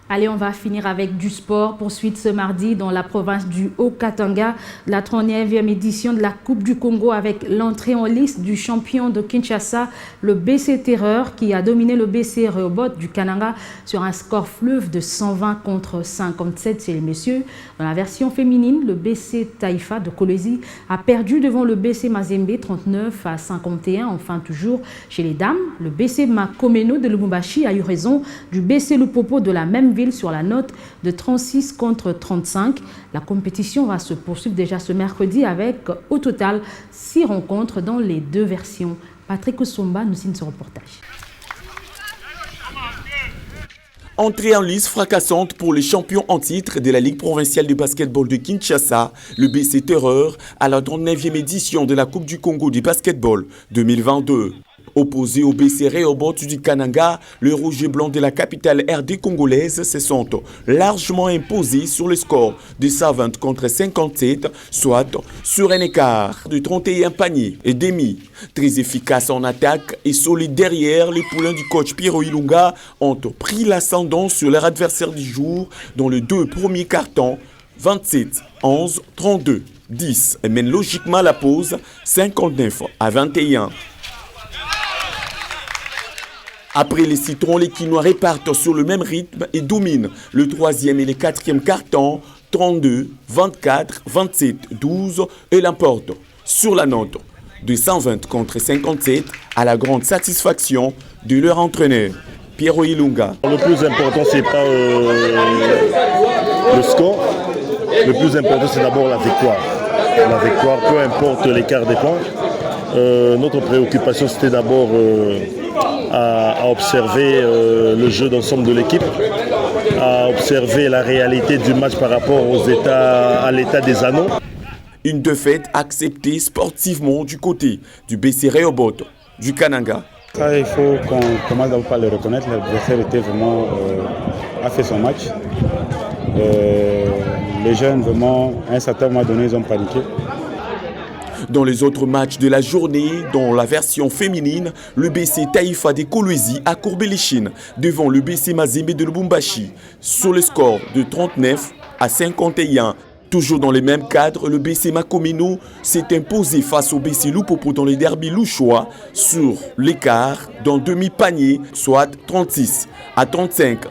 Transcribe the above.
Allez, on va finir avec du sport. Poursuite ce mardi dans la province du Haut-Katanga, la 39e édition de la Coupe du Congo avec l'entrée en lice du champion de Kinshasa, le BC Terreur, qui a dominé le BC Rehoboth du Kananga sur un score fleuve de 120 contre 57 chez les messieurs. Dans la version féminine, le BC Taïfa de Kolwezi a perdu devant le BC Mazembe 39 à 51. Enfin, toujours chez les dames, le BC Makomeno de Lubumbashi a eu raison du BC Lupopo de la même ville sur la note de 36 contre 35. La compétition va se poursuivre déjà ce mercredi avec au total 6 rencontres dans les deux versions. Patrick Osomba nous signe ce reportage. Entrée en lice fracassante pour les champions en titre de la Ligue provinciale de basketball de Kinshasa, le BC Terreur, à la 39e édition de la Coupe du Congo du basketball 2022. Opposé au BC Rehoboth du Kananga, le rouge et blanc de la capitale RD congolaise se sont largement imposés sur le score de 120 contre 57, soit sur un écart de 31 paniers et demi. Très efficace en attaque et solide derrière, les poulains du coach Pierrot Ilunga ont pris l'ascendant sur leur adversaire du jour dans les deux premiers cartons, 27, 11, 32, 10 et mènent logiquement la pause 59 à 21. Après les citrons, les Quinois répartent sur le même rythme et dominent le troisième et le quatrième carton, 32, 24, 27, 12 et l'emportent sur la note de 120 contre 57 à la grande satisfaction de leur entraîneur, Pierrot Ilunga. Le plus important, ce n'est pas le score. Le plus important, c'est d'abord la victoire. La victoire, peu importe l'écart des points. Notre préoccupation, c'était d'abord à observer le jeu d'ensemble de l'équipe, à observer la réalité du match par rapport à l'état des anneaux. Une défaite acceptée sportivement du côté du BC Rehoboth du Kananga. Ça, il faut qu'on commence d'abord par le reconnaître. L'adversaire était vraiment a fait son match. Les jeunes, vraiment, à un certain moment donné, ils ont paniqué. Dans les autres matchs de la journée, dans la version féminine, le BC Taïfa de Kolwezi a courbé les chines devant le BC Mazembe de Lubumbashi sur le score de 39 à 51. Toujours dans les mêmes cadres, le BC Makomeno s'est imposé face au BC Lupopo dans les derby louchois sur l'écart d'un demi-panier, soit 36 à 35.